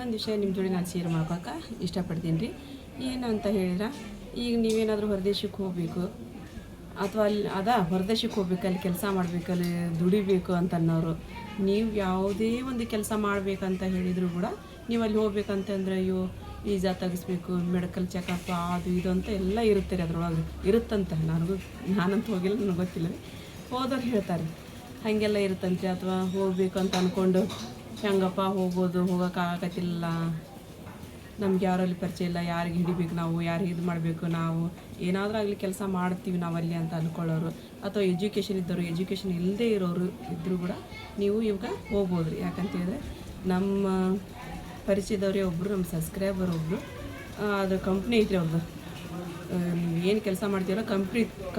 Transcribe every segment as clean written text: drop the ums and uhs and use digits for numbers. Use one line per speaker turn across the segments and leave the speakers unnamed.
ಇನ್ನೊಂದು ವಿಷಯ ನಿಮ್ಮ ಜೋಡಿ ನಾನು ಶೇರ್ ಮಾಡ್ಕೊಳಕ್ಕೆ ಇಷ್ಟಪಡ್ತೀನಿ ರೀ. ಏನು ಅಂತ ಹೇಳಿದ್ರೆ, ಈಗ ನೀವೇನಾದರೂ ಹೊರದೇಶಕ್ಕೆ ಹೋಗಬೇಕು ಅಥವಾ ಅಲ್ಲಿ ಹೊರದೇಶಕ್ಕೆ ಹೋಗ್ಬೇಕು, ಅಲ್ಲಿ ಕೆಲಸ ಮಾಡಬೇಕು, ಅಲ್ಲಿ ದುಡಿಬೇಕು ಅಂತ ಅನ್ನೋರು, ನೀವು ಯಾವುದೇ ಒಂದು ಕೆಲಸ ಮಾಡಬೇಕಂತ ಹೇಳಿದರೂ ಕೂಡ ನೀವು ಅಲ್ಲಿ ಹೋಗ್ಬೇಕಂತಂದ್ರೆ ಅಯ್ಯೋ ವೀಸಾ ತೆಗಿಸ್ಬೇಕು, ಮೆಡಿಕಲ್ ಚೆಕಪ್ ಅದು ಇದು ಅಂತ ಎಲ್ಲ ಇರುತ್ತೆ ರೀ. ಅದ್ರೊಳಗೆ ಇರುತ್ತಂತೆ. ನಾನಂತೂ ಹೋಗಿಲ್ಲ, ನನಗೆ ಗೊತ್ತಿಲ್ಲ ರೀ. ಹೋದವ್ರು ಹೇಳ್ತಾರೆ ಹಾಗೆಲ್ಲ ಇರುತ್ತಂತೆ. ಅಥವಾ ಹೋಗ್ಬೇಕು ಅಂತ ಅಂದ್ಕೊಂಡು ಹೆಂಗಪ್ಪ ಹೋಗೋಕ್ಕಾಗತ್ತಿಲ್ಲ, ನಮ್ಗೆ ಯಾರಲ್ಲಿ ಪರಿಚಯ ಇಲ್ಲ, ಯಾರಿಗೆ ಹಿಡಿಬೇಕು ನಾವು, ಯಾರಿಗೆ ಇದು ಮಾಡಬೇಕು, ನಾವು ಏನಾದರೂ ಆಗಲಿ ಕೆಲಸ ಮಾಡ್ತೀವಿ ನಾವಲ್ಲಿ ಅಂತ ಅಂದ್ಕೊಳ್ಳೋರು, ಅಥವಾ ಎಜುಕೇಷನ್ ಇದ್ದವರು, ಎಜುಕೇಷನ್ ಇಲ್ಲದೇ ಇರೋರು ಇದ್ದರೂ ಕೂಡ ನೀವು ಇವಾಗ ಹೋಗ್ಬೋದು ರೀ. ಯಾಕಂತೇಳಿದ್ರೆ ನಮ್ಮ ಪರಿಚಯದವರೇ ಒಬ್ಬರು, ನಮ್ಮ ಸಬ್ಸ್ಕ್ರೈಬರ್ ಒಬ್ಬರು, ಅದು ಕಂಪ್ನಿ ಐತ್ರಿ ಅವ್ರದ್ದು. ನೀವು ಏನು ಕೆಲಸ ಮಾಡ್ತೀರೋ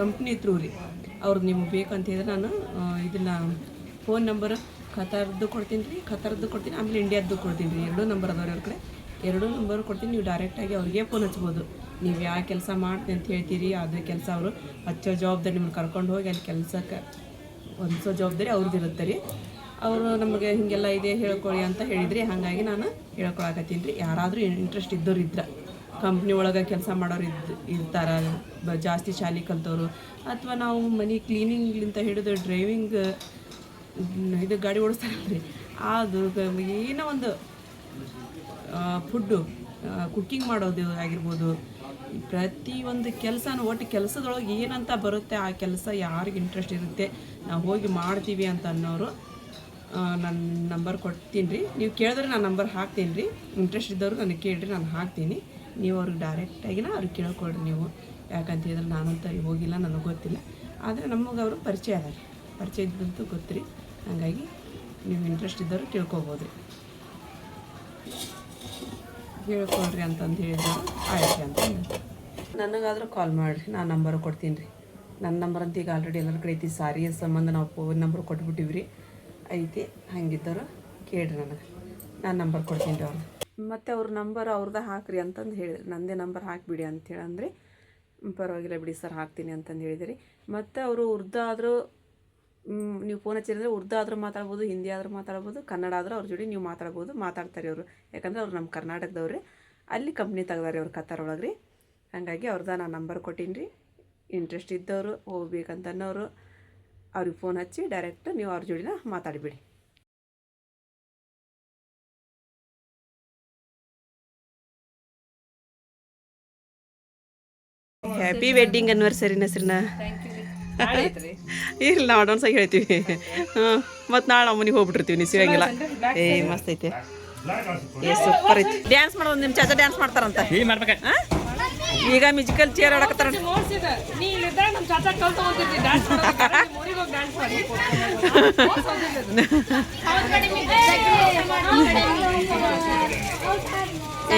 ಕಂಪ್ನಿ ಥ್ರೂ ರೀ ಅವ್ರದ್ದು. ನಿಮ್ಗೆ ಬೇಕಂತ ಹೇಳಿದ್ರೆ ನಾನು ಇದನ್ನು ಫೋನ್ ನಂಬರ್ ಖತಾರ್ದು ಕೊಡ್ತೀನಿ, ಆಮೇಲೆ ಇಂಡಿಯಾದ್ದು ಕೊಡ್ತೀನಿ ರೀ. 2 ನಂಬರ್ ಅದಾವ್ರಿ ಅವ್ರ ಕಡೆ. 2 ನಂಬರ್ ಕೊಡ್ತೀನಿ. ನೀವು ಡೈರೆಕ್ಟಾಗಿ ಅವ್ರಿಗೆ ಫೋನ್ ಹಚ್ಬೋದು. ನೀವು ಯಾವ ಕೆಲಸ ಮಾಡ್ತೀನಿ ಅಂತ ಹೇಳ್ತೀರಿ, ಅದೇ ಕೆಲಸ ಅವರು ಹಚ್ಚೋ ಜವಾಬ್ದಾರಿ ನಿಮ್ಮನ್ನು ಕರ್ಕೊಂಡು ಹೋಗಿ ಅಲ್ಲಿ ಕೆಲಸಕ್ಕೆ ಹೊಂದಿಸೋ ಜವಾಬ್ದಾರಿ ಅವ್ರದ್ದು ಇರುತ್ತೆ ರೀ. ಅವರು ನಮಗೆ ಹೀಗೆಲ್ಲ ಇದೆ ಹೇಳ್ಕೊಳ್ಳಿ ಅಂತ ಹೇಳಿದ್ರಿ, ಹಾಗಾಗಿ ನಾನು ಹೇಳ್ಕೊಳಕತ್ತೀನಿ ರೀ. ಯಾರಾದರೂ ಇಂಟ್ರೆಸ್ಟ್ ಇದ್ದವ್ರು ಇದ್ರೆ, ಕಂಪ್ನಿ ಒಳಗೆ ಕೆಲಸ ಮಾಡೋರು ಇರ್ತಾರೆ, ಜಾಸ್ತಿ ಶಾಲೆ ಕಲ್ತವರು, ಅಥವಾ ನಾವು ಮನೆ ಕ್ಲೀನಿಂಗ್ಲಿಂತ ಹಿಡಿದು ಡ್ರೈವಿಂಗ್ ಇದು ಗಾಡಿ ಓಡಿಸ್ತಾರಲ್ರಿ, ಅದು ಏನೋ ಒಂದು ಫುಡ್ಡು ಕುಕ್ಕಿಂಗ್ ಮಾಡೋದು ಆಗಿರ್ಬೋದು, ಪ್ರತಿಯೊಂದು ಕೆಲಸನೂ ಒಟ್ಟು ಕೆಲಸದೊಳಗೆ ಏನಂತ ಬರುತ್ತೆ ಆ ಕೆಲಸ ಯಾರಿಗೆ ಇಂಟ್ರೆಸ್ಟ್ ಇರುತ್ತೆ ನಾವು ಹೋಗಿ ಮಾಡ್ತೀವಿ ಅಂತ ಅನ್ನೋರು ನನ್ನ ನಂಬರ್ ಕೊಡ್ತೀನಿ ರೀ. ನೀವು ಕೇಳಿದ್ರೆ ನಾನು ನಂಬರ್ ಹಾಕ್ತೀನಿ ರೀ. ಇಂಟ್ರೆಸ್ಟ್ ಇದ್ದವರು ನನಗೆ ಕೇಳಿರಿ, ನಾನು ಹಾಕ್ತೀನಿ. ನೀವು ಅವ್ರಿಗೆ ಡೈರೆಕ್ಟಾಗಿನ ಅವ್ರಿಗೆ ಕೇಳ್ಕೊಳ್ರಿ ನೀವು. ಯಾಕಂತ ಹೇಳಿದ್ರೆ ನಾನಂತ ಹೋಗಿಲ್ಲ, ನನಗೆ ಗೊತ್ತಿಲ್ಲ. ಆದರೆ ನಮಗೆ ಅವರು ಪರಿಚಯ ಅದ ರೀ, ಪರಿಚಯ ಇದ್ದಂತೂ ಗೊತ್ತು ರೀ. ಹಾಗಾಗಿ ನೀವು ಇಂಟ್ರೆಸ್ಟ್ ಇದ್ದವರು ತಿಳ್ಕೊಬೋದು ರೀ. ಹೇಳ್ಕೊಳ್ರಿ ಅಂತಂದು ಹೇಳಿದ್ರು ಆಯ್ತು ಅಂತ ನನಗಾದರೂ ಕಾಲ್ ಮಾಡಿರಿ, ನಾನು ನಂಬರ್ ಕೊಡ್ತೀನಿ ರೀ. ನನ್ನ ನಂಬರ್ ಅಂತ ಈಗ ಆಲ್ರೆಡಿ ಎಲ್ಲರ ಕಡೆ ಐತಿ. ಸಾರಿ ಸಂಬಂಧ ನಾವು ಫೋನ್ ನಂಬರ್ ಕೊಟ್ಬಿಟ್ಟಿವಿ ರೀ, ಐತಿ. ಹಂಗಿದ್ದವರು ಕೇಳ್ರಿ, ನಾನು ನಂಬರ್ ಕೊಡ್ತೀನಿ ರೀ ಅವ್ರದ್ದು. ಮತ್ತು ಅವ್ರ ನಂಬರ್ ಅವ್ರದ್ದು ಹಾಕ್ರಿ ಅಂತಂದು ಹೇಳಿದ್ರಿ. ನಂದೇ ನಂಬರ್ ಹಾಕಿಬಿಡಿ ಅಂತೇಳಿ ಅಂದರೆ ಪರವಾಗಿಲ್ಲ ಬಿಡಿ ಸರ್ ಹಾಕ್ತೀನಿ ಅಂತಂದು ಹೇಳಿದಿರಿ. ಮತ್ತು ಅವರು ಉರ್ದು ಆದರೂ ನೀವು ಫೋನ್ ಹಚ್ಚಿದ್ರೆ ಉರ್ದು ಆದರೂ ಮಾತಾಡ್ಬೋದು, ಹಿಂದಿ ಆದರೂ ಮಾತಾಡ್ಬೋದು, ಕನ್ನಡ ಆದರೂ ಅವ್ರ ಜೋಡಿ ನೀವು ಮಾತಾಡ್ತಾರೆ ಅವರು. ಯಾಕಂದ್ರೆ ಅವ್ರು ನಮ್ಮ ಕರ್ನಾಟಕದವ್ರಿ, ಅಲ್ಲಿ ಕಂಪ್ನಿ ತೆಗ್ದಾರೆ ಅವ್ರು ಕತಾರ್ ಒಳಗೆ ರೀ. ಹಾಗಾಗಿ ಅವ್ರದ್ದು ನಾನು ನಂಬರ್ ಕೊಟ್ಟೀನಿ ರೀ. ಇಂಟ್ರೆಸ್ಟ್ ಇದ್ದವರು ಹೋಗ್ಬೇಕಂತ ಅನ್ನೋರು ಅವ್ರಿಗೆ ಫೋನ್ ಹಚ್ಚಿ ಡೈರೆಕ್ಟ್ ನೀವು ಅವ್ರ ಜೋಡಿನ ಮಾತಾಡಿಬಿಡಿ. ಹ್ಯಾಪಿ ವೆಡ್ಡಿಂಗ್ ಆ್ಯನಿವರ್ಸರಿನ ಹೆಸರಿನ ಇಲ್ಲ ನಾವು ಅಡ್ವಾನ್ಸಾಗಿ ಹೇಳ್ತೀವಿ. ಮತ್ತು ನಾಳೆ ನಾವು ಮನೆಗೆ ಹೋಗ್ಬಿಟ್ಟಿರ್ತೀವಿ, ನೀವು ಸಿಗಂಗಿಲ್ಲ. ಮಸ್ತ್ ಐತೆ, ಸೂಪರ್ ಐತಿ. ಡ್ಯಾನ್ಸ್ ಮಾಡೋದು ನಿಮ್ಮ ಚಾಚಾ ಡ್ಯಾನ್ಸ್ ಮಾಡ್ತಾರಂತ ಈಗ ಮ್ಯೂಸಿಕಲ್ ಚೇರ್ ಆಡಕತ್ತಾರ.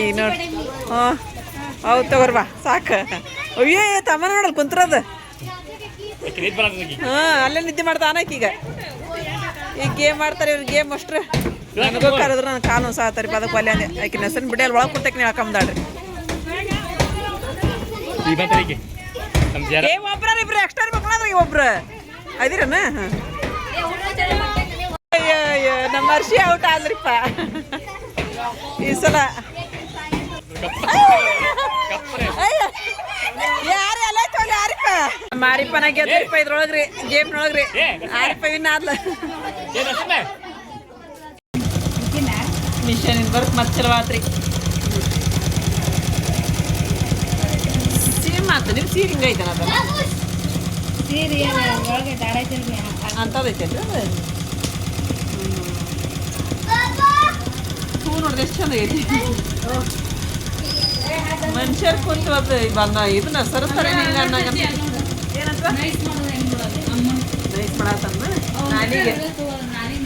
ಈಗ ನೋಡಿ, ಹೌದು ತಗೋರ್ಬಾ ಸಾಕು. ಅಯ್ಯೋ ತಮ್ಮ ನೋಡಲ್ ಕುಂತ್ರದ, ಅಲ್ಲೇ ನಿದ್ದೆ ಮಾಡ್ತಾನ ಈಗ ಗೇಮ್ ಮಾಡ್ತಾರೆ ಇವ್ರು. ಗೇಮ್ ಅಷ್ಟ್ರು ನನಗೂ ಕರೆದ್ರು ನನ್ನ ಕಾಲು ಸಾತಾರೆ ಅದಕ್ಕೆ ಒಲ್ಲೆ ಅಂದೆ. ಆಕೆ ಹೆಸರು ಬಿಡಿ ಅಲ್ಲಿ ಒಳಗೆ ಕುಂತಕ್ಕೆ ನೀವು ಹಾಕೊಂಬಾಡ್ರಿ. ಒಬ್ರ ಇಬ್ರು ಎಕ್ಸ್ಟ್ರಾ ಮಕ್ಕಳಾದ್ರೆ ಒಬ್ರು ಅದಿರನ. ಅಯ್ಯೋ ನಮ್ಮ ವರ್ಷಿ ಔಟ್ ಆದ್ರಿಪ್ಪ ಈ ಸಲ. ಮಾರಿಪ್ಪನ ಗೆದ್ರಿಪ್ಪ ಇದ್ರೊಳಗ್ರಿ, ಗೇಮ್ನೊಳಗ್ರಿ. ಆರಿಪ್ಪ ವಿನ್ ಆದ್ಲ. ಮಿಷನ್ ಬರ್ಕ್ ಮತ್ತೆ ಚಲೋ ಆತ್ರಿ. ಸೇಮ್ ಆತು. ನೀವು ಸೀರೆ ಹಿಂಗೆ ಐತನ ಅದು ಅಂತದೈತೇನ್ರಿ ಅದು? ಹೂ ನೋಡ್ರಿ ಎಷ್ಟು ಚಂದ ಐತಿ. ಮನುಷ್ಯರ್ ಕುಂತು ಅದು ಬಂದ ಇದನ್ನ ಸರಿಸ್ತಾರೆ ಹಿಂಗ ಏನಂತ ನೈಸ್ ಮಾಡತ್ತಂದ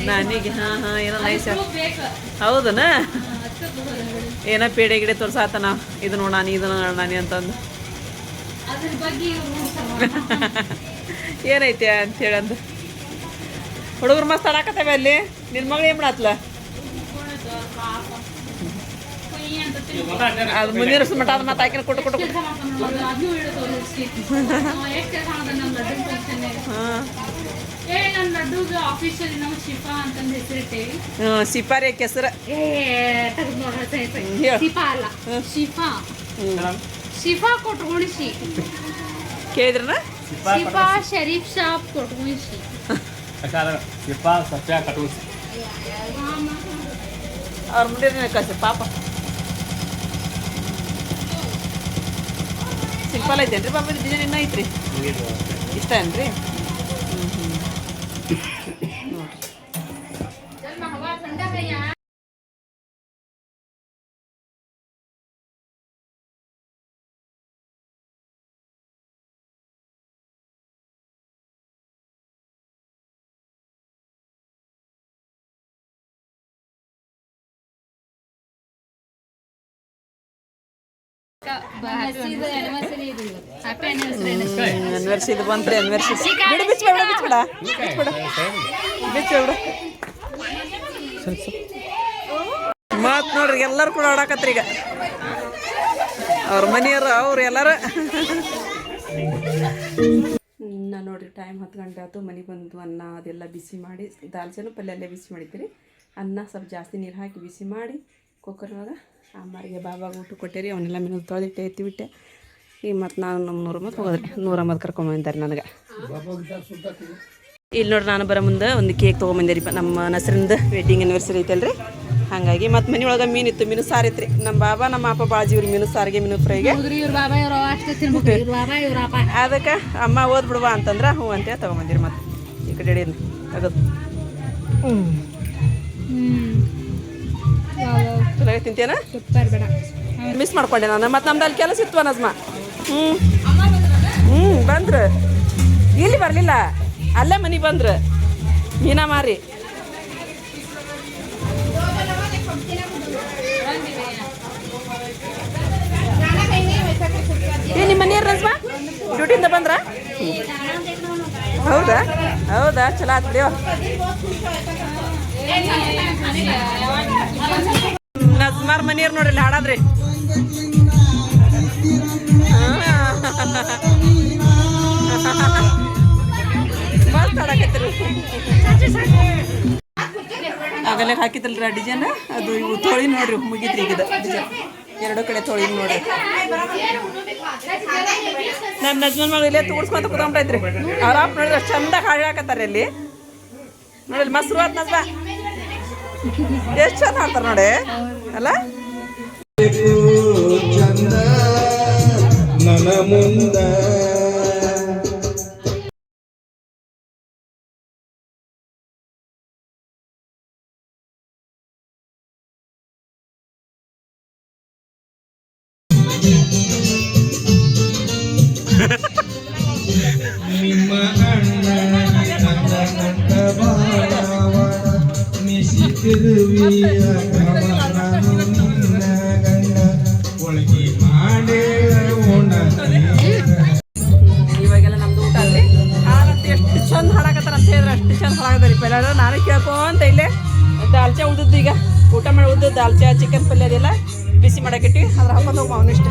ನಾನಿಗೆ. ಹಾಂ ಏನೋ ನೈಸ್. ಹೌದನ? ಏನೋ ಪೇಡೆ ಗಿಡೆ ತೋರ್ಸಾತನ, ಇದು ನೋಡಾನಿ ಇದು ನೋಡಾನಿ ಅಂತಂದು. ಏನೈತೆ ಅಂತೇಳಿ ಅಂದ ಹುಡುಗರು ಮಸ್ತ್ ಆಡಾಕತ್ತವೆ ಅಲ್ಲಿ. ನಿನ್ನ ಮಗಳು ಏನು ಮಾಡತ್ಲ? ಅದು ಮುಂದಿನ ಮಟ್ಟ ಅದು ಮತ್ತೆ ಆಕಿನ ಕೊಟ್ಟು ಹಾಂ ಸಿಪಾರಿ ಕೆಸರ
ಶಿಫಾ ಕೊಟ್ಕೊಂಡ್ಸಿ
ಕೇಳಿದ್ರನ
ಶಿಫಾ ಶರೀಫ್ ಶಾಪ್ ಕೊಟ್ಕೊಂಡ್ಸಿ
ಶಿಫಾ ಸತ್ಯ ಕಟೂಸಿ
ಅವ್ರ ಮುಂದೆ ಕಳ್ಸಿ ಪಾಪ ಸಿಂಪಲ್ ಐತೇನ್ರಿ ಪಾಪ ಡಿಸೈನ್ ಇನ್ನೂ ಐತ್ರಿ ಇಷ್ಟ ಏನ್ರಿ ಅನ್ವರ್ಸಿ ಇದು ಬಂತ್ರಿ ಅನ್ವರ್ಸಿ ಬಿಡು ಬಿಚ್ಬೇಡ ಮಾತು ನೋಡ್ರಿ ಎಲ್ಲರೂ ಕೂಡ ಓಡಾಕತ್ರಿ ಈಗ ಅವ್ರ ಮನೆಯವರು ಅವ್ರು ಎಲ್ಲರೂ ನಾನು ನೋಡ್ರಿ ಟೈಮ್ 10 ಗಂಟೆ ಆಯ್ತು ಮನೆಗೆ ಬಂದು ಅನ್ನ ಅದೆಲ್ಲ ಬಿಸಿ ಮಾಡಿ ದಾಲ್ಚನು ಪಲ್ಯ ಅಲ್ಲೇ ಬಿಸಿ ಮಾಡಿದ್ದೀರಿ ಅನ್ನ ಸ್ವಲ್ಪ ಜಾಸ್ತಿ ನೀರು ಹಾಕಿ ಬಿಸಿ ಮಾಡಿ ಕುಕ್ಕರ್ನಾಗ ಅಮ್ಮರಿಗೆ ಬಾಬಾಗ ಊಟ ಕೊಟ್ಟೇರಿ ಅವನ್ನೆಲ್ಲ ಮೀನು ತೊಳೆದಿಟ್ಟೆ ಎತ್ತಿಬಿಟ್ಟೆ ಈಗ ಮತ್ತು ನಾನು ನಮ್ಮ ನೂರ ಮತ್ತು ಹೋಗೋದ್ರಿ 100 ಕರ್ಕೊಂಬಂದಿದ್ದಾರೆ ನನಗೆ ಇಲ್ಲಿ ನೋಡ್ರಿ ನಾನು ಬರೋ ಮುಂದೆ ಒಂದು ಕೇಕ್ ತೊಗೊಂಬಂದಿರಿಪ್ಪ ನಮ್ಮ ನಸರಿಂದ ವೆಡ್ಡಿಂಗ್ ಆ್ಯನಿವರ್ಸರಿ ಐತಲ್ರಿ ಹಾಗಾಗಿ ಮತ್ತು ಮನೆಯೊಳಗೆ ಮೀನಿತ್ತು ಮೀನು ಸಾರು ಇತ್ತು ರೀ ನಮ್ಮ ಬಾಬಾ ನಮ್ಮ ಅಪ್ಪ ಬಾಜಿವ್ರಿ ಮೀನು ಸಾರಿಗೆ ಮೀನು ಫ್ರೈಗೆ ಅದಕ್ಕೆ ಅಮ್ಮ ಓದ್ಬಿಡುವ ಅಂತಂದ್ರೆ ಹ್ಞೂ ಅಂತೇಳಿ ತೊಗೊಂಬಂದಿರಿ ಮತ್ತು ಈ ಕಡೆ ಅಡಿಯನ್ನು ತೆಗೆದು ಚಲೋ ತಿಂತೇನ ಮಿಸ್ ಮಾಡ್ಕೊಂಡೆ ನಾನು ಮತ್ತು ನಮ್ದು ಅಲ್ಲಿ ಕೆಲಸ ಇತ್ತು ನಜ್ಮ ಬಂದ್ರು ಇಲ್ಲಿ ಬರಲಿಲ್ಲ ಅಲ್ಲೇ ಮನೆಗೆ ಬಂದ್ರು ಮೀನಾ ಮಾರಿ ನಿಮ್ಮ ಮನೆಯವ್ರು ನಜ್ಮ ಡ್ಯೂಟಿಯಿಂದ ಬಂದ್ರ ಹೌದಾ ಹೌದಾ ಚಲೋ ಆತ್ ಬಿಡಿಯೋ ನಜ್ಮಾರ್ ಮನೆಯವ್ರು ನೋಡ್ರಿ ಹಾಡಾದ್ರಿ ಮಸ್ತ್ ಹಾಡಾಕತ್ತೀರಿ ಆಗಲೇ ಹಾಕಿತ್ತಲ್ರಿ ಡಿಸೈನ್ ಅದು ಇವು ತೊಳಿ ನೋಡ್ರಿ ಮುಗಿತ್ರಿ ಈಗ ಡಿಸೈನ್ 2 ಕಡೆ ತೊಳಿ ನೋಡ್ರಿ ನನ್ನ ನಜ್ಮನ್ ಮಗಳು ಇಲ್ಲೇ ತೋರ್ಸ್ಕೊಂತ ಕುತ್ಕೊಂಡ್ರೈತ್ರಿ ಅವ್ರ ಅಪ್ಪ ನೋಡಿದ್ರೆ ಚಂದ ಹಾಡಾಕತ್ತಾರ ಇಲ್ಲಿ ನೋಡಿಲ್ಲಿ ಮಸ್ರು ಆತ್ ನಜ್ಮ ಎಷ್ಟು ಚಂದ ಹಾಡ್ತಾರ ನೋಡಿ ಅಲ್ಲ ನನ್ನ ಮುಂದ
ನಿಮ್ಮ ಅಣ್ಣ ನನ್ನ ಬಾಳವನ ಮಿಸಿತಿರುವಿಯ ನಾನು ನಿನ್ನ ಗಂಡ ಒಳಗೆ ಮಾಡೇ
ಇವಾಗೆಲ್ಲ ನಮ್ದು ಊಟ ಅಲ್ರಿ ಹಾಡಂತ ಎಷ್ಟು ಚಂದ ಹಾಡಕತ್ತಾರ ಅಂತ ಹೇಳಿದ್ರೆ ಅಷ್ಟು ಚಂದ ಹಾಡಕತ್ತಾರಿ ಪೆಲ್ಲ ನಾನು ಕೇಳ್ಕೊಂತ ಇಲ್ಲೇ ದಾಲ್ಚಾ ಉಳ್ದದ್ದು ಈಗ ಊಟ ಮಾಡಿ ಉಳ್ದು ದಾಲ್ಚಾ ಚಿಕನ್ ಪಲ್ಯ ಅದೆಲ್ಲ ಬಿಸಿ ಮಾಡಾಕಿಟ್ವಿ ಅದ್ರ ಹಾಕೊಂಡು ಹೋಗಿ ಅವನು ಇಷ್ಟ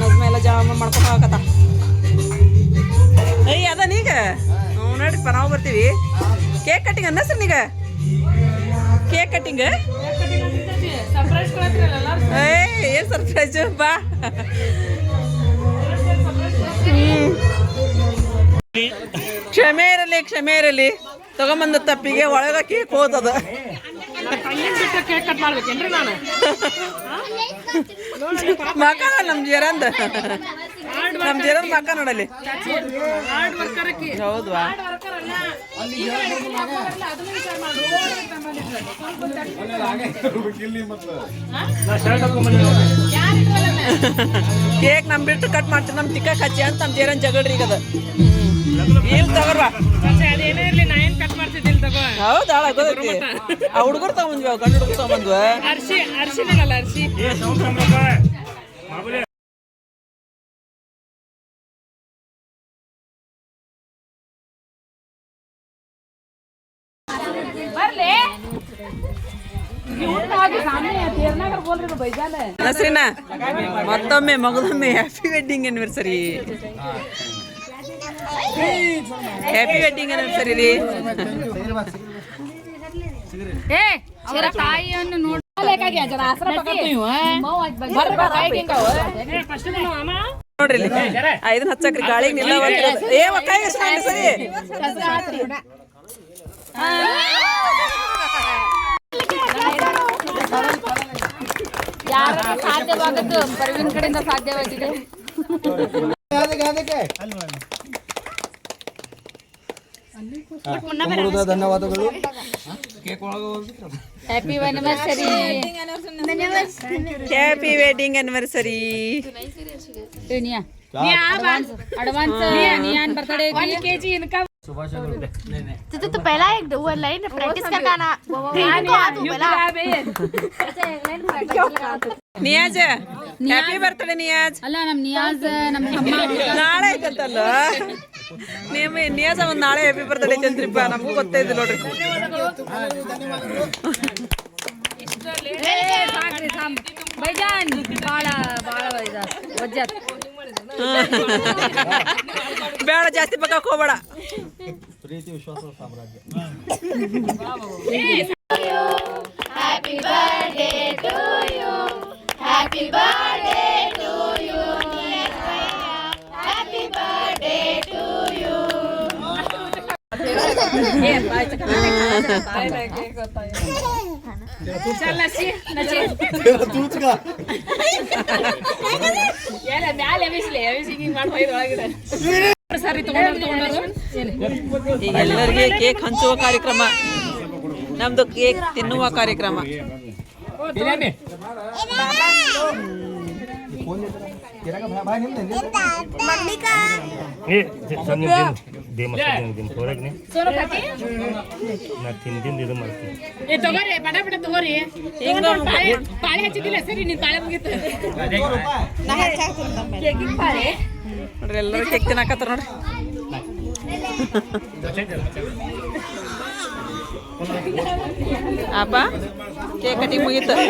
ನಜ್ಮ ಎಲ್ಲ ಜಾಮ ಮಾಡ್ಕೊಂಡು ಹೋಗತ್ತ ಅಯ್ಯ ಅದ ನೀಗ ಹ್ಞೂ ನೋಡ್ರಿಪ್ಪ ನಾವು ಬರ್ತೀವಿ ಕೇಕ್ ಕಟ್ಟಿಂಗ್ ಅನ್ನ ಸರ್ ನೀಗ ಕೇಕ್ ಕಟ್ಟಿಂಗ್ ಏನು ಸರ್ಪ್ರೈಸು ಬಾ ಕ್ಷಮೆ ಇರಲಿ ತಗೊಂಬಂದ ತಪ್ಪಿಗೆ ಒಳಗ ಕೇಕ್ ಹೋತದ ಮಕ ನಮ್ ಜೀರಂದ ಮಕ ನೋಡಲಿ ಹೌದ್ವಾ ಕೇಕ್ ನಮ್ ಬಿಟ್ಟು ಕಟ್ ಮಾಡ್ತೀವಿ ನಮ್ ತಿಕ್ಕ ಕಚ್ಚಿ ಅಂತ ನಮ್ ಜೀರನ್ ಜಗಡ್ರಿ ಈಗ ಅದ ಇಲ್ಲಿ ತಗೋರ್ವಾ ಹೌದಾ ಗೊತ್ತೈತಿ ಆ ಹುಡುಗರು ತಗೊಂಡ್ವಿ ಗಂಡು ಹುಡುಗರು ತಗೊಂಡ್ವ ನಸ್ರಿನಾ ಮತ್ತೊಮ್ಮೆ ಮಗದೊಮ್ಮೆ happy wedding anniversary happy wedding anniversary ರೀ.
ಏ ಅವರ ತಾಯಿಯನ್ನು ನೋಡಿ
ನೋಡ್ರಿ ಇಲ್ಲಿ. ಇದನ್ನ ಹಚ್ಚಕ್ರಿ ಗಾಳಿಗೆ ನಿಲ್ಲವಲ್ರಿ. ಏ ಒಕ್ಕಾಯಿ ಎಸ್ಕೊಂಡ್ರಿ ಸರಿ.
ಯಾರು ಸಾಧ್ಯವಾಗದ್ದು ಪರ್ವಿನ್ ಕಡೆಯಿಂದ ಸಾಧ್ಯವಾಗಿದೆ.
ಧನ್ಯವಾದಗಳು.
Happy anniversary.
Happy wedding anniversary.
Advance नियान बर्थडे 1 kg इनका
तो पहला एक वो लाइन प्रैक्टिस का गाना इनको आ तू पहला
ನಿಯಾಜ್ ಹ್ಯಾಪಿ ಬರ್ತ್ಡೇ ನಿಯಾಜ್.
ಅಲ್ಲ ನಮ್ ನಿಯಾಜ್ ನಮ್ ಅಮ್ಮ
ನಾಳೆ ಐತಂತಲ್ಲ ನಿಮ್ಮ ನಿಯಾಜ ಒಂದ್ ನಾಳೆ ಹ್ಯಾಪಿ ಬರ್ತ್ಡೇ ಐತಂತ್ರಿಪ್ಪ. ನಮಗೂ ಗೊತ್ತೇ ಇದೆ ನೋಡ್ರಿ.
ಬೈಜಾನ್ ಬಾಳ ಬಾಳ ವಜ್ಜತ್
ಬೇಡ ಜಾಸ್ತಿ ಬಗ್ಗಕ್ ಹೋಗ್ಬೇಡ.
ಪ್ರೀತಿ ವಿಶ್ವಾಸ ಸಾಮ್ರಾಜ್ಯ.
Happy birthday to you happy birthday to you happy birthday to you
चल नची नची
तूच का
ಎಲ್ಲ ಮ್ಯಾಲೆ ಎವಿಸ್ಲಿ ಎವಿಸಿಂಗ್ ಮಾಡಿ ಹೋಯ್ತು ಒಳಗಡೆ ಸರಿ ತಗೊಂಡು
ಈಗ ಎಲ್ಲರಿಗೆ ಕೇಕ್ ಹಂಚುವ ಕಾರ್ಯಕ್ರಮ, ನಮ್ದು ಕೇಕ್ ತಿನ್ನುವ ಕಾರ್ಯಕ್ರಮ.
ಸೋನು ಕಾಕಿ ಏ ತಗೋರಿ ಬಡ ಬಡ ತಗೋರಿ.
ಹಿಂಗ
ಪಾಳೆ ಹಚ್ಚಿದಿಲ್ಲ ಸರಿ ನೀನ್ ಪಾಳೆ ಮುಗಿತು ಕೇಕಿಂಗ್ ಪಾಳೆ
ನೋಡ್ರಿ ಎಲ್ಲರೂ ಕೇಕ್ ತಿನ್ನಾಕತ್ತಾರ ನೋಡ್ರಿ. ಅಪ್ಪ ಕೇಕ್ ಕಟಿಂಗ್ ಮುಗೀತು ನೋಡ್ರಿ.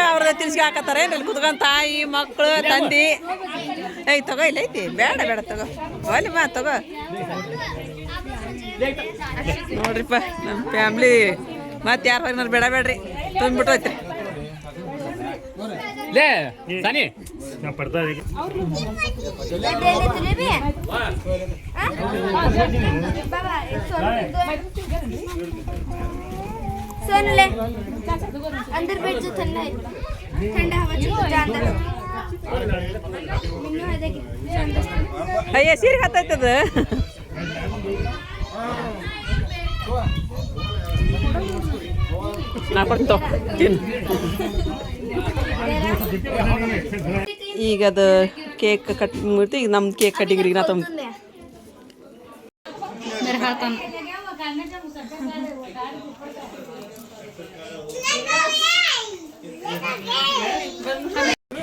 ಅವ್ರ ತಿನ್ಸಿಗೆ ಹಾಕತ್ತಾರ ಏನಿಲ್ಲ ಕುತ್ಕೊಂಡ್ ತಾಯಿ ಮಕ್ಕಳು ತಂದಿ. ಏಯ್ ತಗೋ ಇಲ್ಲ ಐತಿ ಬೇಡ ಬೇಡ ತಗೋ ಅಲ್ಲಿ ಮಾ ತಗೋ. ನೋಡ್ರಿಪ್ಪ ನಮ್ಮ ಫ್ಯಾಮ್ಲಿ ಮತ್ತೆ ಯಾರು ಹೋಗಿನಾರು ಬೇಡ ಬೇಡ್ರಿ ತುಂಬಿಟ್ಟು ಹೋಯ್ತ್ರಿ.
ले सानी
ना पड़ता है
जलेबी है बाबा सुन ले अंदर बैठ जो ठंडा है ठंडा हवा जो अंदर मिन्नू है देखिए
ಅಯ್ಯ ಸೀರೆ ಹತ್ತೈತದ. ನಾ ಕೊಡ್ತೋ ಈಗ ಅದು ಕೇಕ್ ಕಟ್ಟಿಂಗ್ ಮುಗಿತು. ಈಗ ನಮ್ದು ಕೇಕ್ ಕಟ್ಟಿಂಗ್ ನಾ ತುಂಬ
मेरे हाथ में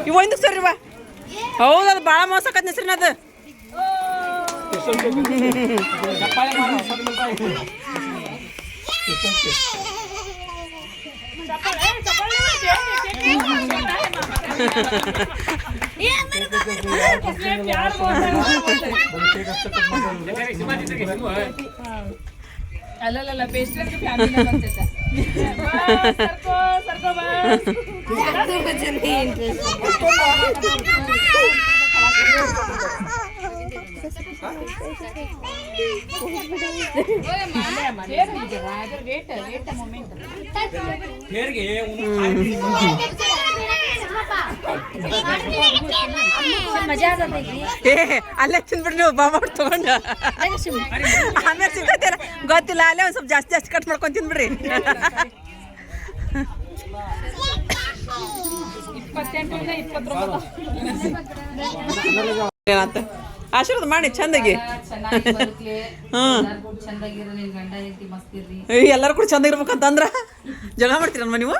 ಇವ ಇಂದಕ್ಕೆ ಸರಿ ಬಾ. ಹೌದು ಅದು ಭಾಳ ಮೋಸಕತ್ ಹೆಸ್ರಿನ ಅದು.
ಅಲ್ಲಲ್ಲ ಪೇಸ್ಟ್ರಿ ಫ್ಯಾಮಿಲಿ ಬಂತೈತೆ ಸರ್ಕೋ ಬಸ್
मजा आ जाता है
ಏ ಅಲ್ಲೇ ತಿಂದ್ಬಿಡ್ರಿ ನೀವು ಬಾಬಾ ತಗೊಂಡು ಆಮೇಲೆ ಸಿಗ್ತೈತೆ ಗೊತ್ತಿಲ್ಲ. ಅಲ್ಲೇ ಒಂದು ಸ್ವಲ್ಪ ಜಾಸ್ತಿ ಜಾಸ್ತಿ ಕಟ್ ಮಾಡ್ಕೊಂಡು ತಿಂದ್ಬಿಡ್ರಿ.
28
ಏನಂತ ಆಶೀರ್ವಾದ ಮಾಡಿ ಚಂದಾಗಿ. ಎಲ್ಲರೂ ಕೂಡ ಚಂದ ಇರ್ಬೇಕಂತಂದ್ರ ಜಗಳ ಮಾಡ್ತೀರಲ್ವ ನೀವು?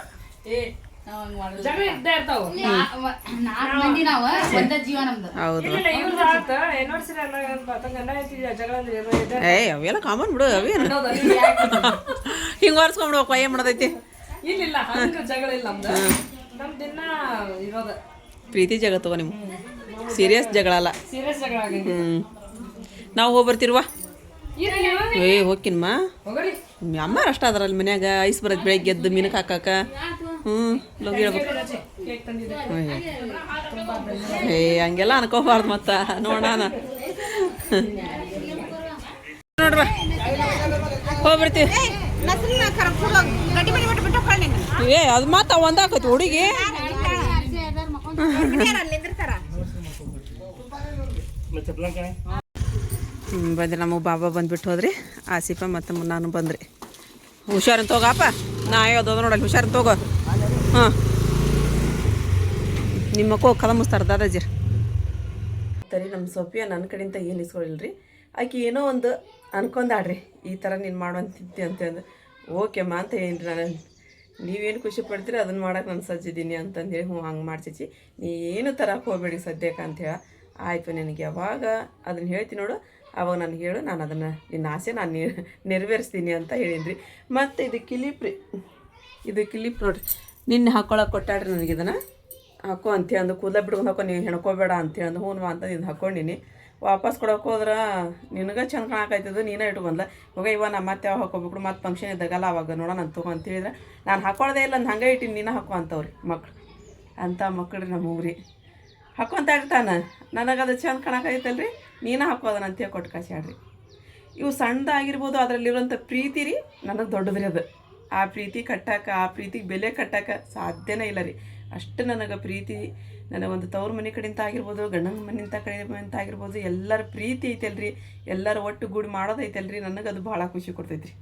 ಹೌದು ಏಯ್ ಅವೆಲ್ಲ ಕಾಮನ್ ಬಿಡು. ಅವೇನು ಹಿಂಗೆ ಒರೆಸ್ಕೊಂಡ್ಬಿಡ್ಬೇಕು ಏನ್ ಮಾಡೋದೈತಿ. ನಮ್ಮ ದಿನ ಇರೋದು
ಪ್ರೀತಿ ಜಗಳ ತಗೋ ನೀವು ಸೀರಿಯಸ್ ಜಗಳ ಅಲ್ಲ.
ಸೀರಿಯಸ್ ಜಗಳ ಆಗಂಗಿಲ್ಲ.
ನಾವು ಹೋಗಿ ಬರ್ತಿರುವ
ಇರ್ಲಿ
ಏ ಹೋಗ್ಕಿನ್ಮ
ಹೋಗರಿ.
ಅಮ್ಮಾರ ಅಷ್ಟ ಅದ್ರಲ್ಲಿ ಮನ್ಯಾಗ ಐಸ್ ಬರೋದು ಬೆಳಗ್ಗೆ ಎದ್ದು ಮೀನಕ್ಕೆ ಹಾಕಾಕ ಲೋಗಿ ಹೇಳ್ಬೇಕು.
ಕೇಕ್ ತಂದಿದ್ದೆ.
ಏ ಹಂಗೆಲ್ಲ ಅನ್ಕೋಬಾರ್ದು ಮತ್ತ ನೋಡೋಣ ನೋಡ್ರ ಹೋಗ್ಬರ್ತೀವಿ. ಏ ಅದು ಮಾತ ಒಂದಾಕತಿ ಹುಡುಗಿ ಬಂದ್ರಿ ನಮಗೆ ಬಾಬಾ ಬಂದ್ಬಿಟ್ಟು ಹೋದ್ರಿ. ಆಸಿಫ ಮತ್ತು ನಾನು ಬಂದ್ರಿ. ಹುಷಾರನ್ ತಗೋಪ್ಪ ನಾ ಯಾವ್ದು ನೋಡಲ್ಲಿ ಹುಷಾರನ್ ತಗೋ. ಹಾಂ ನಿಮ್ಮ ಮಕ್ಕಳು ಕಲಮಿಸ್ತಾರೆ ದಾದಾಜಿರ್
ಸರಿ. ನಮ್ಮ ಸೊಫಿಯಾ ನನ್ನ ಕಡೆಯಿಂದ ಏನು ಇಸ್ಕೊಳ್ಳಿಲ್ರಿ. ಆಕೆ ಏನೋ ಒಂದು ಅನ್ಕೊಂಡಾಡ್ರಿ ಈ ಥರ ನೀನು ಮಾಡುವಂತಿದ್ದೆ ಅಂತಂದು ಓಕೆಮ್ಮ ಅಂತ ಏನ್ರಿ. ನಾನು ನೀವೇನು ಖುಷಿ ಪಡ್ತೀರಿ ಅದನ್ನು ಮಾಡೋಕೆ ನಾನು ಸಜ್ಜಿದ್ದೀನಿ ಅಂತಂದೇಳಿ ಹ್ಞೂ ಹಂಗೆ ಮಾಡ್ಸಿಚ್ಚಿ ನೀ ಏನು ತರಕ್ಕೆ ಹೋಗಬೇಡಿ ಸದ್ಯಕ್ಕೆ ಅಂಥೇಳಿ ಆಯಿತು ನಿನಗೆ ಯಾವಾಗ ಅದನ್ನು ಹೇಳ್ತೀನಿ ನೋಡು ಅವಾಗ ನನಗೆ ಹೇಳು, ನಾನು ಅದನ್ನು ನಿನ್ನ ಆಸೆ ನಾನು ನೆರವೇರಿಸ್ತೀನಿ ಅಂತ ಹೇಳೀನಿ ರೀ. ಮತ್ತು ಇದು ಕ್ಲಿಪ್ ರೀ, ಇದು ಕ್ಲಿಪ್ ನೋಡಿರಿ ನಿನ್ನೆ ಹಾಕ್ಕೊಳಕ್ಕೆ ಕೊಟ್ಟಾಡ್ರಿ ನನಗೆ ಇದನ್ನು ಹಾಕೋ ಅಂತೇಳಿ ಅಂದು ಕೂದಲ ಬಿಡ್ಕೊಂಡು ಹಾಕೋ ನೀವು ಹೆಣ್ಕೋಬೇಡ ಅಂತೇಳಿ ಅಂದು ಹ್ಞೂ ಅಂತ ಇದು ಹಾಕ್ಕೊಂಡಿನಿ. ವಾಪಸ್ ಕೊಡೋಕೆ ಹೋದ್ರೆ ನಿನಗೆ ಚಂದ ಕಾಣಕೈತದು ನೀನೇ ಇಟ್ಕೊಂಡ್ಲ ಹೋಗ ಇವಾಗ ನಾ ಮತ್ತೆ ಯಾವಾಗ ಹಾಕೋಬೇಕು ಮತ್ತು ಫಂಕ್ಷನ್ ಇದ್ದಾಗಲ್ಲ ಅವಾಗ ನೋಡೋಣ ಅಂತ ತಗೋ ಅಂತ ಹೇಳಿದ್ರೆ ನಾನು ಹಾಕೊಳ್ಳೋದೇ ಇಲ್ಲ ಅಂತ ಹಂಗೆ ಇಟ್ಟಿನಿ ನೀನು ಹಾಕೋ ಅಂತವ್ರಿ ಮಕ್ಳು ಅಂಥ ಮಕ್ಳು ನಮ್ಮ ಊರಿ ಹಾಕ್ಕೊಂತ ಇರ್ತಾನೆ. ನನಗೆ ಅದು ಚಂದ ಕಾಣಕೈತಲ್ರಿ ನೀನು ಹಾಕೋದನ್ನ ಅಂತೇಳಿ ಕೊಟ್ಟು ಕಳ್ಸ್ಯಾಡ್ರಿ. ಇವು ಸಣ್ಣದಾಗಿರ್ಬೋದು ಅದರಲ್ಲಿರುವಂಥ ಪ್ರೀತಿ ರೀ ನನಗೆ ದೊಡ್ಡದ್ರಿ ಅದು. ಆ ಪ್ರೀತಿ ಕಟ್ಟಾಕ ಆ ಪ್ರೀತಿಗೆ ಬೆಲೆ ಕಟ್ಟಾಕ ಸಾಧ್ಯನೇ ಇಲ್ಲ ರೀ. ಅಷ್ಟು ನನಗೆ ಪ್ರೀತಿ ನನಗೊಂದು ತವ್ರ ಮನೆ ಕಡೆಯಿಂದ ಆಗಿರ್ಬೋದು ಗಂಡನ ಮನೆಯಿಂದ ಕಡೆಯಿಂದ ಆಗಿರ್ಬೋದು ಎಲ್ಲರ ಪ್ರೀತಿ ಐತಲ್ರಿ, ಎಲ್ಲರ ಒಟ್ಟುಗೂಡಿ ಮಾಡೋದೈತಲ್ರಿ ನನಗೆ ಅದು ಭಾಳ ಖುಷಿ ಕೊಡ್ತೈತ್ರಿ.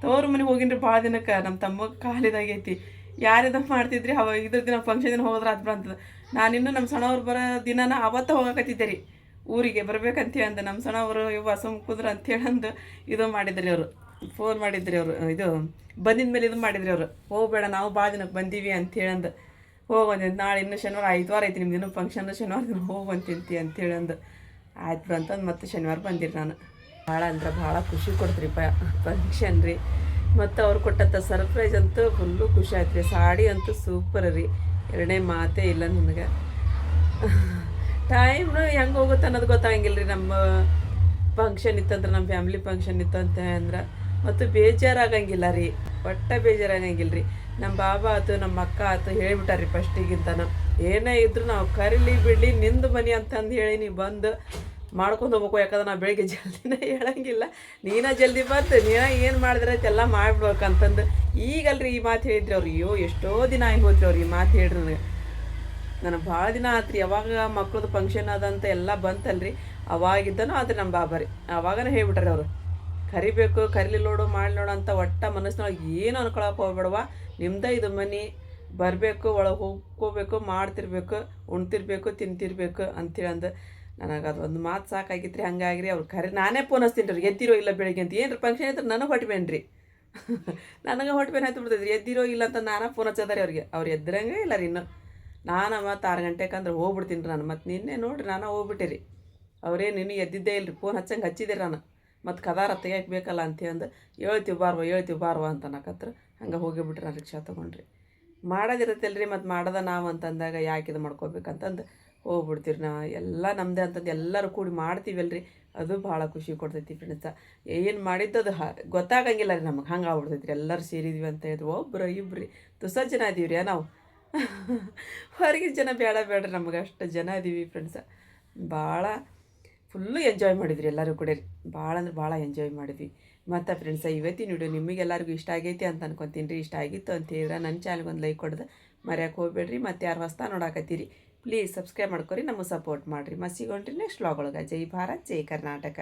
ತವ್ರ ಮನೆಗೆ ಹೋಗಿನ್ರಿ ಭಾಳ ದಿನಕ್ಕೆ ನಮ್ಮ ತಮ್ಮ ಕಾಲಿದಾಗೈತಿ ಯಾರಿದ ಮಾಡ್ತಿದ್ರಿ ಇದ್ರ ದಿನ ಫಂಕ್ಷನ್ ದಿನ ಹೋದ್ರೆ ಅದು ಅಂತದ. ನಾನಿನ್ನೂ ನಮ್ಮ ಸಣ್ಣವ್ರು ಬರೋ ದಿನನ ಅವತ್ತು ಹೋಗಕತ್ತಿದ್ದೆ ರೀ ಊರಿಗೆ ಬರ್ಬೇಕಂತೇಳಿ ಅಂದು. ನಮ್ಮ ಸಣ್ಣವರು ಇವು ಸುಮ್ ಕುದ್ರ ಅಂತೇಳಿ ಅಂದು ಇದು ಮಾಡಿದ್ರಿ ಅವರು, ಫೋನ್ ಮಾಡಿದ್ರಿ ಅವರು, ಇದು ಬಂದಿದ ಮೇಲೆ ಇದು ಮಾಡಿದ್ರಿ ಅವರು, ಹೋಗಬೇಡ ನಾವು ಭಾಳ ದಿನಕ್ಕೆ ಬಂದೀವಿ ಅಂತೇಳಿ ಅಂದು ಹೋಗಂತ. ನಾಳೆ ಇನ್ನೂ ಶನಿವಾರ 5 ವಾರ ಐತಿ ನಿಮ್ದು ಇನ್ನೂ ಫಂಕ್ಷನ್, ಶನಿವಾರ ದಿನ ಹೋಗಂತಿಂತಿ ಅಂತೇಳಿ ಅಂದು ಆಯ್ತು ಅಂತಂದು ಮತ್ತೆ ಶನಿವಾರ ಬಂದಿರಿ. ನಾನು ಭಾಳ ಅಂದ್ರೆ ಭಾಳ ಖುಷಿ ಕೊಡ್ತೀರಿ ಫಂಕ್ಷನ್ ರೀ. ಮತ್ತು ಅವ್ರು ಕೊಟ್ಟಂಥ ಸರ್ಪ್ರೈಸ್ ಅಂತೂ ಫುಲ್ಲು ಖುಷಿ ಆಯ್ತು ರೀ. ಸಾಡಿ ಅಂತೂ ಸೂಪರ್ ರೀ, ಎರಡನೇ ಮಾತೇ ಇಲ್ಲ ನನಗೆ. ಟೈಮ್ನು ಹೆಂಗೆ ಹೋಗುತ್ತೆ ಅನ್ನೋದು ಗೊತ್ತಾಗಂಗಿಲ್ಲ ರೀ. ನಮ್ಮ ಫಂಕ್ಷನ್ ಇತ್ತಂದ್ರೆ ನಮ್ಮ ಫ್ಯಾಮಿಲಿ ಫಂಕ್ಷನ್ ಇತ್ತಂತ ಅಂದ್ರೆ ಮತ್ತು ಬೇಜಾರಾಗಂಗಿಲ್ಲ ರೀ, ಒಟ್ಟ ಬೇಜಾರಾಗಂಗಿಲ್ಲ ರೀ. ನಮ್ಮ ಬಾಬಾ ಆಯ್ತು ನಮ್ಮ ಅಕ್ಕ ಆಯ್ತು ಹೇಳಿಬಿಟ್ಟಾರ್ರಿ ಫಸ್ಟಿಗಿಂತನ ಏನೇ ಇದ್ರು ನಾವು ಕರೀಲಿ ಬಿಡಲಿ ನಿಂದು ಮನೆ ಅಂತಂದು ಹೇಳಿ ನೀವು ಬಂದು ಮಾಡ್ಕೊಂಡು ಹೋಗ್ಬೇಕು. ಯಾಕಂದ್ರೆ ನಾವು ಬೆಳಿಗ್ಗೆ ಜಲ್ದಿನೇ ಹೇಳಂಗಿಲ್ಲ, ನೀನೇ ಜಲ್ದಿ ಬಂದು ನೀನೇ ಏನು ಮಾಡಿದ್ರೆ ಎಲ್ಲ ಮಾಡ್ಬಿಡ್ಬೇಕಂತಂದು ಈಗಲ್ರಿ ಈ ಮಾತು ಹೇಳಿದ್ರಿ ಅವ್ರು. ಅಯ್ಯೋ ಎಷ್ಟೋ ದಿನ ಆಗಿ ಹೋದ್ರಿ ಅವ್ರು ಈ ಮಾತು ಹೇಳ್ರಿ. ನನಗೆ ಭಾಳ ದಿನ ಆತ್ರಿ ಯಾವಾಗ ಮಕ್ಳದ್ದು ಫಂಕ್ಷನ್ ಅದಂತ ಎಲ್ಲ ಬಂತಲ್ರಿ ಅವಾಗಿದ್ದನೂ ಆದ್ರೆ ನಮ್ಮ ಬಾಬಾ ರೀ ಅವಾಗನೇ ಹೇಳ್ಬಿಟ್ರಿ ಅವರು ಕರಿಬೇಕು ಕರಿಲಿ ನೋಡು ಮಾಡಿ ನೋಡು ಅಂತ. ಒಟ್ಟ ಮನಸ್ಸಿನೊಳಗೆ ಏನು ಅನ್ಕೊಳಕ್ಕೆ ಹೋಗ್ಬೇಡವ, ನಿಮ್ದೇ ಇದು ಮನೆ, ಬರಬೇಕು ಒಳಗೆ ಹೋಗ್ಕೋಬೇಕು, ಮಾಡ್ತಿರ್ಬೇಕು, ಉಣ್ತಿರ್ಬೇಕು, ತಿಂತಿರ್ಬೇಕು ಅಂತೇಳಿ ಅಂದು ನನಗೆ ಅದು ಒಂದು ಮಾತು ಸಾಕಾಗಿತ್ತು ರೀ. ಹಂಗಾಗಿರಿ ಅವ್ರು ನಾನೇ ಫೋನ್ ಹಚ್ತೀನಿ ರೀ ಎದ್ದಿರೋ ಇಲ್ಲ ಬೆಳಿಗ್ಗೆ ಅಂತ. ಏನು ರೀ ಫಂಕ್ಷನ್ ಇದ್ರೆ ನನಗೆ ಹೊಟ್ಬೇನು ರೀ ನನಗೆ ಹೊಟ್ಬೇನು ಆಯ್ತು ಬಿಡ್ತೈತೆ ರೀ. ಎದ್ದಿರೋ ಇಲ್ಲ ಅಂತ ನಾನೇ ಫೋನ್ ಹಚ್ಚೋದಾರೆ ಅವ್ರಿಗೆ. ಅವ್ರು ಎದ್ರಂಗೆ ಇಲ್ಲ ರೀ ಇನ್ನು. ನಾನು ಮತ್ತು 6 ಗಂಟೆಗೆ ಅಂದ್ರೆ ಹೋಗ್ಬಿಡ್ತೀನಿ ರೀ ನಾನು. ಮತ್ತು ನಿನ್ನೆ ನೋಡಿರಿ ನಾನು ಹೋಗ್ಬಿಟ್ಟೆ ರೀ. ಅವ್ರೇನು ಇನ್ನೂ ಎದ್ದಿದ್ದೇ ಇಲ್ಲ ರೀ, ಫೋನ್ ಹಚ್ಚಂಗೆ ಹಚ್ಚಿದೆ ನಾನು. ಮತ್ತು ಕದಾರ ತೆಗಿಯಕ್ಕೆ ಬೇಕಲ್ಲ ಅಂತಂದು ಹೇಳ್ತೀವಿ ಬಾರ್ವ ಅಂತ ಅನ್ನಕತ್ರ ಹಂಗೆ ಹೋಗಿಬಿಟ್ರಿ. ನಾನು ರಿಕ್ಷಾ ತೊಗೊಂಡ್ರಿ ಮಾಡೋದಿರುತ್ತಲ್ಲ ರೀ, ಮತ್ತು ಮಾಡೋದ ನಾವು ಅಂತಂದಾಗ ಯಾಕೆ ಇದು ಮಾಡ್ಕೋಬೇಕಂತಂದು ಹೋಗ್ಬಿಡ್ತೀರಿ. ನಾವು ಎಲ್ಲ ನಮ್ಮದೇ ಅಂತಂದು ಎಲ್ಲರೂ ಕೂಡಿ ಮಾಡ್ತೀವಲ್ರಿ, ಅದು ಭಾಳ ಖುಷಿ ಕೊಡ್ತೈತಿ ಫ್ರೆಂಡ್ಸ. ಏನು ಮಾಡಿದ್ದದು ಗೊತ್ತಾಗಂಗಿಲ್ಲ ರೀ ನಮಗೆ, ಹಂಗೆ ಆಗ್ಬಿಡ್ತೈತಿ ರೀ. ಎಲ್ಲರೂ ಸೇರಿದ್ವಿ ಅಂತ ಹೇಳಿದ್ರು ಒಬ್ಬರು ಇಬ್ಬರು ತುಸ ಜನ ಇದೀವಿ ರೀ ನಾವು. ಹೊರಗಿನ ಜನ ಬೇಡ್ರಿ ನಮಗೆ, ಅಷ್ಟು ಜನ ಇದೀವಿ ಫ್ರೆಂಡ್ಸ. ಭಾಳ ಫುಲ್ಲು ಎಂಜಾಯ್ ಮಾಡಿದ್ರಿ ಎಲ್ಲರೂ ಕೂಡ ರೀ. ಭಾಳ ಅಂದ್ರೆ ಭಾಳ ಎಂಜಾಯ್ ಮಾಡಿದ್ವಿ. ಮತ್ತು ಫ್ರೆಂಡ್ಸ ಇವತ್ತಿನ ವಿಡಿಯೋ ನಿಮಗೆಲ್ಲರಿಗೂ ಇಷ್ಟ ಆಗೈತಿ ಅಂತ ಅನ್ಕೊತೀನಿ ರೀ. ಇಷ್ಟ ಆಗಿತ್ತು ಅಂತ ಹೇಳಿದ್ರೆ ನನ್ನ ಚಾನಲ್ಗೆ ಒಂದು ಲೈಕ್ ಕೊಡೋದು ಮರ್ಯಾಕೆ ಹೋಗ್ಬೇಡ್ರಿ. ಮತ್ತು ಯಾರು ಹೊಸ್ತಾ ನೋಡಾಕತ್ತೀರಿ ಪ್ಲೀಸ್ ಸಬ್ಸ್ಕ್ರೈಬ್ ಮಾಡ್ಕೊರಿ, ನಮಗೆ ಸಪೋರ್ಟ್ ಮಾಡಿರಿ. ಮತ್ತು ಸಿಗೋಣ್ರಿ ನೆಕ್ಸ್ಟ್ ವ್ಲಾಗ್ ಒಳಗೆ. ಜೈ ಭಾರತ್ ಜೈ ಕರ್ನಾಟಕ.